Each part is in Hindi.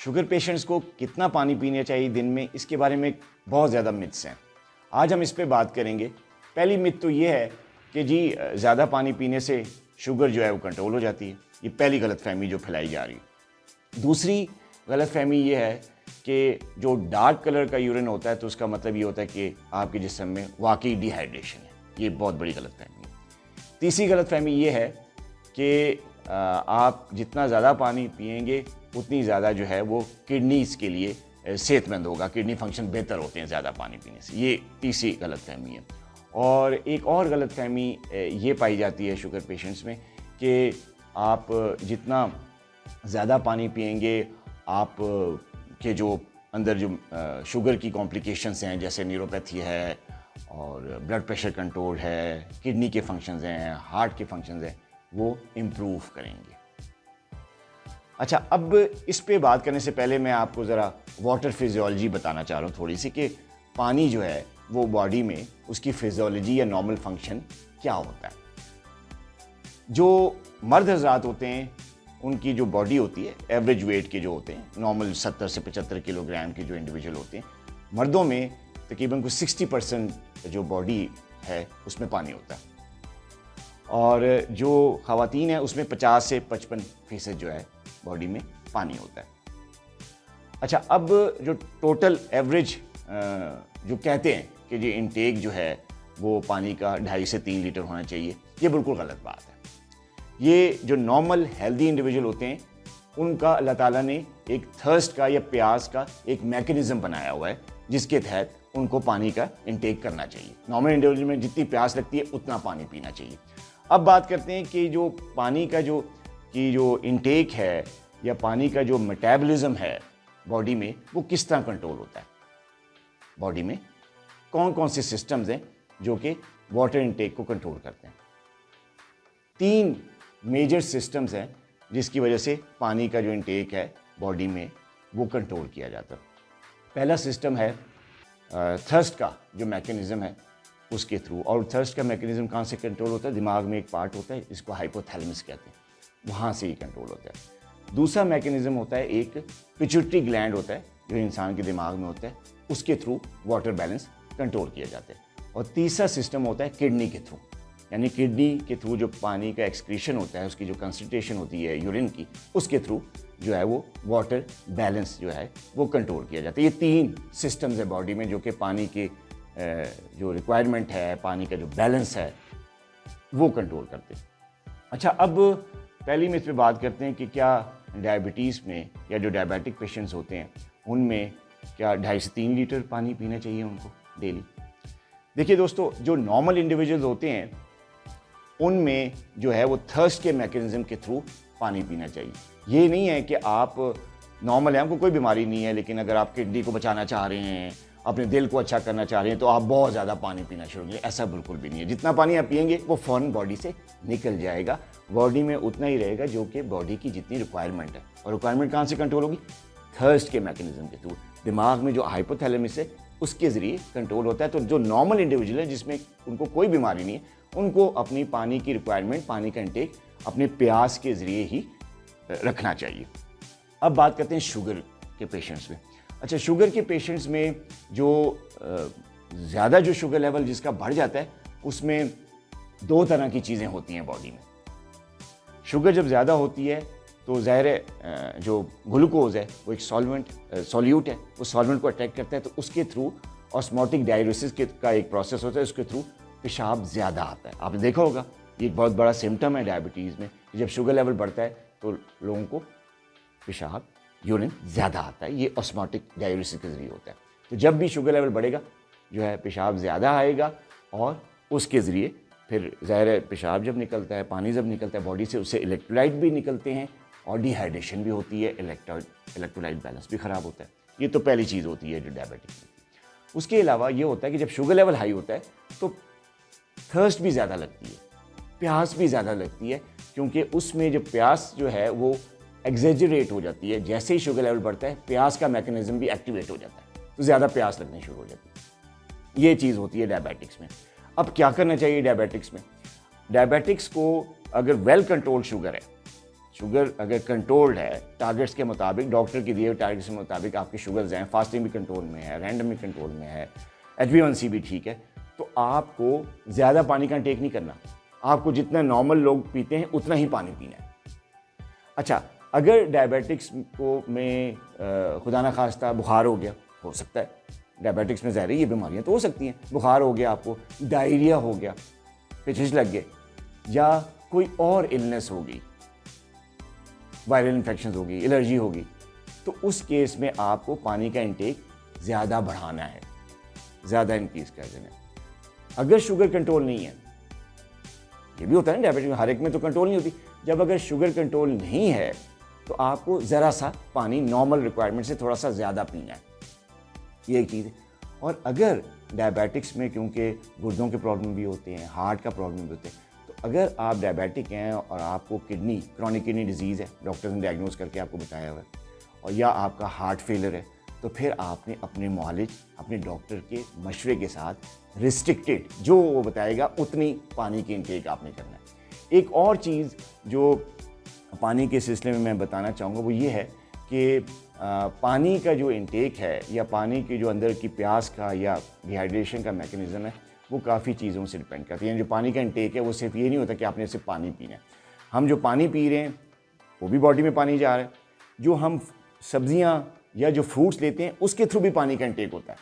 शुगर पेशेंट्स को कितना पानी पीना चाहिए दिन में, इसके बारे में बहुत ज़्यादा मिथ्स हैं। आज हम इस पे बात करेंगे। पहली मिथ तो ये है कि जी ज़्यादा पानी पीने से शुगर जो है वो कंट्रोल हो जाती है। ये पहली गलतफहमी जो फैलाई जा रही है। दूसरी गलतफहमी ये है कि जो डार्क कलर का यूरिन होता है तो उसका मतलब ये होता है कि आपके जिस्म में वाकई डिहाइड्रेशन है। ये बहुत बड़ी गलतफहमी है। तीसरी गलतफहमी ये है कि आप जितना ज़्यादा पानी पिएंगे उतनी ज़्यादा जो है वो किडनीज़ के लिए सेहतमंद होगा, किडनी फंक्शन बेहतर होते हैं ज़्यादा पानी पीने से। ये तीसरी गलतफहमी है। और एक और गलतफहमी ये पाई जाती है शुगर पेशेंट्स में कि आप जितना ज़्यादा पानी पिएंगे आप के जो अंदर जो शुगर की कॉम्प्लिकेशंस हैं, जैसे न्यूरोपैथी है और ब्लड प्रेशर कंट्रोल है, किडनी के फंक्शंस हैं, हार्ट के फंक्शंस हैं, वो इम्प्रूव करेंगे। अच्छा, अब इस पे बात करने से पहले मैं आपको ज़रा वाटर फिजियोलॉजी बताना चाह रहा हूँ थोड़ी सी, कि पानी जो है वो बॉडी में उसकी फिजियोलॉजी या नॉर्मल फंक्शन क्या होता है। जो मर्द हजरात होते हैं उनकी जो बॉडी होती है, एवरेज वेट के जो होते हैं, नॉर्मल 70 से 75 किलोग्राम के जो इंडिविजुअल होते हैं, मर्दों में तकरीबन कुछ 60% जो बॉडी है उसमें पानी होता है, और जो ख़वातीन है उसमें 50 से 55% जो है बॉडी में पानी होता है। अच्छा, अब जो टोटल एवरेज जो कहते हैं कि जो इनटेक जो है वो पानी का 2.5 से 3 लीटर होना चाहिए, ये बिल्कुल गलत बात है। ये जो नॉर्मल हेल्दी इंडिविजुअल होते हैं उनका अल्लाह ताला ने एक थर्स्ट का या प्यास का एक मैकेनिज्म बनाया हुआ है जिसके तहत उनको पानी का इनटेक करना चाहिए। नॉर्मल इंडिविजुअल में जितनी प्यास लगती है उतना पानी पीना चाहिए। अब बात करते हैं कि जो पानी का जो इनटेक है या पानी का जो मेटाबॉलिज्म है बॉडी में, वो किस तरह कंट्रोल होता है। बॉडी में कौन कौन से सिस्टम्स हैं जो कि वाटर इनटेक को कंट्रोल करते हैं। 3 मेजर सिस्टम्स हैं जिसकी वजह से पानी का जो इनटेक है बॉडी में वो कंट्रोल किया जाता है। पहला सिस्टम है थर्स्ट का जो मैकेनिज्म है उसके थ्रू, और थर्स्ट का मैकेनिज्म कहाँ से कंट्रोल होता है, दिमाग में एक पार्ट होता है, इसको हाइपोथैलेमस कहते हैं, वहाँ से ही कंट्रोल होता है। दूसरा मैकेनिज्म होता है एक पिट्यूटरी ग्लैंड होता है जो इंसान के दिमाग में होता है, उसके थ्रू वाटर बैलेंस कंट्रोल किया जाता है। और तीसरा सिस्टम होता है किडनी के थ्रू, यानी किडनी के थ्रू जो पानी का एक्सक्रीशन होता है, उसकी जो कंसंट्रेशन होती है यूरिन की, उसके थ्रू जो है वो वाटर बैलेंस जो है वो कंट्रोल किया जाता है। ये 3 सिस्टम्स है बॉडी में जो कि पानी के जो रिक्वायरमेंट है, पानी का जो बैलेंस है वो कंट्रोल करते हैं। अच्छा, अब पहली मिथ पे बात करते हैं कि क्या डायबिटीज़ में या जो डायबिटिक पेशेंट्स होते हैं उनमें क्या 2.5 से 3 लीटर पानी पीना चाहिए उनको डेली। देखिए दोस्तों, जो नॉर्मल इंडिविजुअल्स होते हैं उनमें जो है वो थर्स्ट के मैकेनिज्म के थ्रू पानी पीना चाहिए। ये नहीं है कि आप नॉर्मल हैं, आपको कोई बीमारी नहीं है, लेकिन अगर आप किडनी को बचाना चाह रहे हैं, अपने दिल को अच्छा करना चाह रहे हैं, तो आप बहुत ज़्यादा पानी पीना शुरू करें। ऐसा बिल्कुल भी नहीं है। जितना पानी आप पिएंगे वो फ़ौरन बॉडी से निकल जाएगा, बॉडी में उतना ही रहेगा जो कि बॉडी की जितनी रिक्वायरमेंट है। और रिक्वायरमेंट कहाँ से कंट्रोल होगी, थर्स्ट के मैकेनिज्म के थ्रू, दिमाग में जो हाइपोथैलेमस है उसके ज़रिए कंट्रोल होता है। तो जो नॉर्मल इंडिविजुअल है जिसमें उनको कोई बीमारी नहीं है, उनको अपनी पानी की रिक्वायरमेंट, पानी का इंटेक अपने प्यास के ज़रिए ही रखना चाहिए। अब बात करते हैं शुगर के पेशेंट्स में। अच्छा, शुगर के पेशेंट्स में जो ज़्यादा जो शुगर लेवल जिसका बढ़ जाता है उसमें 2 तरह की चीज़ें होती हैं बॉडी में। शुगर जब ज़्यादा होती है तो ज़ाहिर है जो ग्लूकोज है वो एक सॉल्यूट है, वो सॉल्वेंट को अटैक करता है, तो उसके थ्रू ऑस्मोटिक डाययूरेसिस का एक प्रोसेस होता है, उसके थ्रू पेशाब ज़्यादा आता है। आपने देखा होगा, ये एक बहुत बड़ा सिम्टम है डायबिटीज़ में। जब शुगर लेवल बढ़ता है तो लोगों को पेशाब, यूरिन ज़्यादा आता है। ये ऑस्मोटिक डाययूरेसिस के ज़रिए होता है। तो जब भी शुगर लेवल बढ़ेगा जो है पेशाब ज़्यादा आएगा, और उसके ज़रिए फिर ज़ाहिर है पेशाब जब निकलता है, पानी जब निकलता है बॉडी से, उससे इलेक्ट्रोलाइट भी निकलते हैं और डिहाइड्रेशन भी होती है, इलेक्ट्रोलाइट बैलेंस भी ख़राब होता है। ये तो पहली चीज़ होती है जो डायबिटिक में। उसके अलावा ये होता है कि जब शुगर लेवल हाई होता है तो थर्स्ट भी ज़्यादा लगती है, प्यास भी ज़्यादा लगती है, क्योंकि उसमें जो प्यास जो है वो एग्जेजरेट हो जाती है। जैसे ही शुगर लेवल बढ़ता है प्यास का मैकेनिज्म भी एक्टिवेट हो जाता है, तो ज़्यादा प्यास लगनी शुरू हो जाती है। ये चीज़ होती है डायबिटिक्स में। अब क्या करना चाहिए डायबिटिक्स में? डायबिटिक्स को अगर वेल कंट्रोल शुगर है, शुगर अगर कंट्रोल्ड है टारगेट्स के मुताबिक, डॉक्टर के दिए हुए टारगेट्स के मुताबिक आपकी शुगर्स हैं, फास्टिंग भी कंट्रोल में है, रैंडम भी कंट्रोल में है, HbA1c भी ठीक है, तो आपको ज़्यादा पानी का इंटेक नहीं करना। आपको जितना नॉर्मल लोग पीते हैं उतना ही पानी पीना है। अच्छा, अगर डायबिटिक्स को में खुदा न खास्ता बुखार हो गया, हो सकता है, डायबिटिक्स में ज़ाहिर है ये बीमारियाँ तो हो सकती हैं, बुखार हो गया, आपको डायरिया हो गया, पेचिश लग गए, या कोई और इलनेस हो गई, वायरल इन्फेक्शन होगी, एलर्जी होगी, तो उस केस में आपको पानी का इंटेक ज़्यादा बढ़ाना है, ज़्यादा इंक्रीज कर देना है। अगर शुगर कंट्रोल नहीं है, ये भी होता है ना डायबिटिक में, हर एक में तो कंट्रोल नहीं होती, जब अगर शुगर कंट्रोल नहीं है तो आपको ज़रा सा पानी नॉर्मल रिक्वायरमेंट से थोड़ा सा ज़्यादा पीना है, ये एक चीज़ है। और अगर डायबिटिक्स में क्योंकि गुर्दों के प्रॉब्लम भी होते हैं, हार्ट का प्रॉब्लम भी होते हैं, तो अगर आप डायबिटिक हैं और आपको क्रॉनिक किडनी डिजीज़ है, डॉक्टर ने डायग्नोज करके आपको बताया हुआ है, और या आपका हार्ट फेलियर है, तो फिर आपने अपने मुआलिज, अपने डॉक्टर के मशवरे के साथ रिस्ट्रिक्टेड, जो वो बताएगा उतनी पानी की इंटेक आपने करना है। एक और चीज़ जो पानी के सिलसिले में मैं बताना चाहूँगा वो ये है कि पानी का जो इंटेक है या पानी की जो अंदर की प्यास का या डिहाइड्रेशन का मैकेनिज़्म है, वो काफ़ी चीज़ों से डिपेंड करती है। जो पानी का इंटेक है वो सिर्फ ये नहीं होता कि आपने सिर्फ पानी पीना है। हम जो पानी पी रहे हैं वो भी बॉडी में पानी जा रहा है, जो हम सब्जियाँ या जो फ्रूट्स लेते हैं उसके थ्रू भी पानी का इंटेक होता है,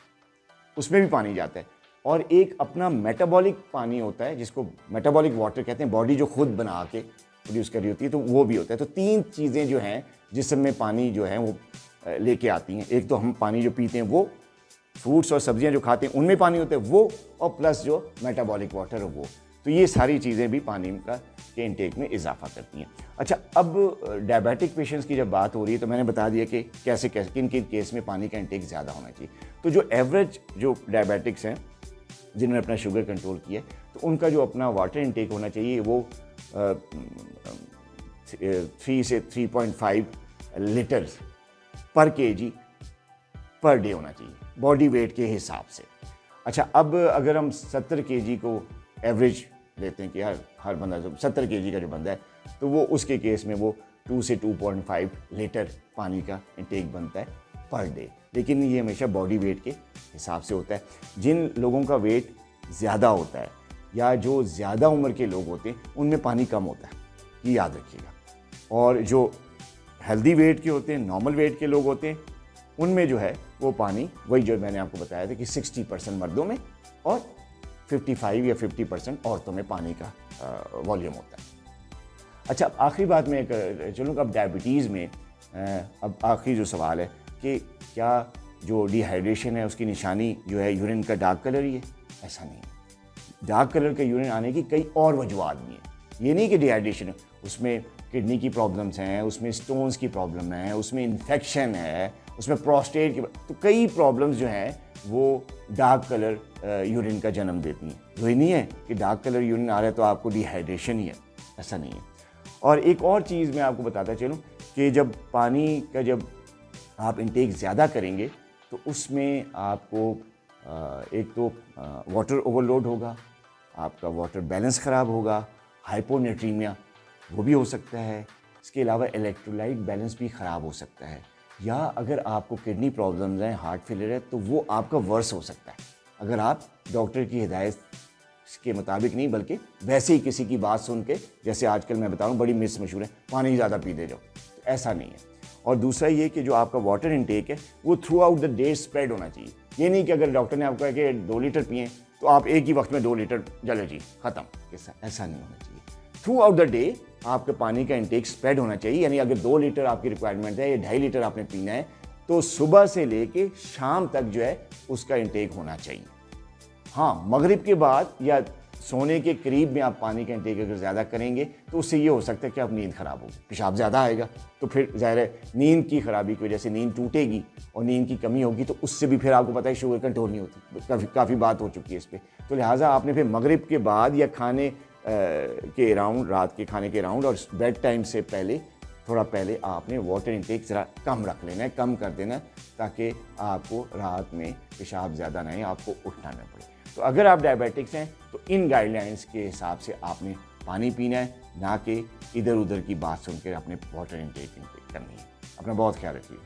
उसमें भी पानी जाता है। और एक अपना मेटाबॉलिक पानी होता है जिसको मेटाबॉलिक वाटर कहते हैं, बॉडी जो खुद बना के प्रोड्यूस कर रही होती है, तो वो भी होता है। तो तीन चीज़ें जो हैं जिसमें पानी जो है वो लेके आती हैं, एक तो हम पानी जो पीते हैं वो, फ्रूट्स और सब्जियां जो खाते हैं उनमें पानी होता है वो, और प्लस जो मेटाबॉलिक वाटर है वो। तो ये सारी चीज़ें भी पानी का के इंटेक में इजाफा करती हैं। अच्छा, अब डायबिटिक पेशेंट्स की जब बात हो रही है तो मैंने बता दिया कि कैसे किन किन केस में पानी का इंटेक ज़्यादा होना चाहिए। तो जो एवरेज जो डायबिटिक्स हैं जिन्होंने अपना शुगर कंट्रोल किया है, तो उनका जो अपना वाटर इंटेक होना चाहिए वो 3 से 3.5 लीटर्स पर केजी पर डे होना चाहिए, बॉडी वेट के हिसाब से। अच्छा, अब अगर हम 70 केजी को एवरेज लेते हैं कि हर बंदा जो 70 केजी का जो बंदा है, तो वो उसके केस में वो 2 से 2.5 लीटर पानी का इंटेक बनता है पर डे। लेकिन ये हमेशा बॉडी वेट के हिसाब से होता है। जिन लोगों का वेट ज़्यादा होता है या जो ज़्यादा उम्र के लोग होते हैं उनमें पानी कम होता है, ये याद रखिएगा। और जो हेल्दी वेट के होते हैं, नॉर्मल वेट के लोग होते हैं, उनमें जो है वो पानी वही जो मैंने आपको बताया था कि 60% मर्दों में और 55 या 50% औरतों में पानी का वॉल्यूम होता है। अच्छा, आखिरी बात मैं चलूँगा अब डायबिटीज़ में। अब आखिरी जो सवाल है कि क्या जो डिहाइड्रेशन है उसकी निशानी जो है यूरिन का डार्क कलर ही है? ऐसा नहीं है। डार्क कलर का यूरिन आने की कई और वजूहत भी हैं। ये नहीं कि डिहाइड्रेशन है, उसमें किडनी की प्रॉब्लम्स हैं, उसमें स्टोन्स की प्रॉब्लम है, उसमें इन्फेक्शन है, उसमें प्रोस्टेट की, तो कई प्रॉब्लम्स जो हैं वो डार्क कलर यूरिन का जन्म देती हैं। वही नहीं है कि डार्क कलर यूरिन आ रहा है तो आपको डिहाइड्रेशन ही है, ऐसा नहीं है। और एक और चीज़ मैं आपको बताता चलूँ कि जब पानी का जब आप इंटेक ज़्यादा करेंगे तो उसमें आपको एक तो वाटर ओवरलोड होगा, आपका वाटर बैलेंस ख़राब होगा, हाइपोनेट्रीमिया वो भी हो सकता है। इसके अलावा इलेक्ट्रोलाइट बैलेंस भी ख़राब हो सकता है, या अगर आपको किडनी प्रॉब्लम्स हैं, हार्ट फेलियर है, तो वो आपका वर्स हो सकता है अगर आप डॉक्टर की हिदायत के मुताबिक नहीं बल्कि वैसे ही किसी की बात सुन के, जैसे आजकल मैं बता रहा हूँ बड़ी मिस मशहूर है, पानी ज़्यादा पीते जाओ, तो ऐसा नहीं है। और दूसरा ये कि जो आपका वाटर इंटेक है वो through out the day spread होना चाहिए। ये नहीं कि अगर डॉक्टर ने आपको कहा कि 2 लीटर पिए तो आप एक ही वक्त में 2 लीटर जले जी ख़त्म, ऐसा नहीं होना चाहिए। थ्रू आउट द डे आपके पानी का इंटेक स्प्रेड होना चाहिए। यानी अगर 2 लीटर आपकी रिक्वायरमेंट है या 2.5 लीटर आपने पीना है तो सुबह से लेके शाम तक जो है उसका इंटेक होना चाहिए। हाँ, मगरिब के बाद या सोने के करीब में आप पानी का इंटेक अगर ज़्यादा करेंगे तो उससे ये हो सकता है कि आप नींद ख़राब होगी, पेशाब ज़्यादा आएगा, तो फिर ज़ाहिर है नींद की ख़राबी की वजह से नींद टूटेगी और नींद की कमी होगी, तो उससे भी फिर आपको पता है शुगर कंट्रोल नहीं होती। काफ़ी बात हो चुकी है इस पर। तो लिहाजा आपने फिर मगरिब के बाद या खाने के अराउंड, रात के खाने के अराउंड और बेड टाइम से पहले, थोड़ा पहले आपने वाटर इंटेक ज़रा कम रख लेना है, कम कर देना है, ताकि आपको रात में पेशाब ज़्यादा ना आए, आपको उठना ना पड़े। तो अगर आप डायबिटिक्स हैं तो इन गाइडलाइंस के हिसाब से आपने पानी पीना है, ना कि इधर उधर की बात सुनकर अपने वाटर इनटेक करनी है। अपना बहुत ख्याल रखिए।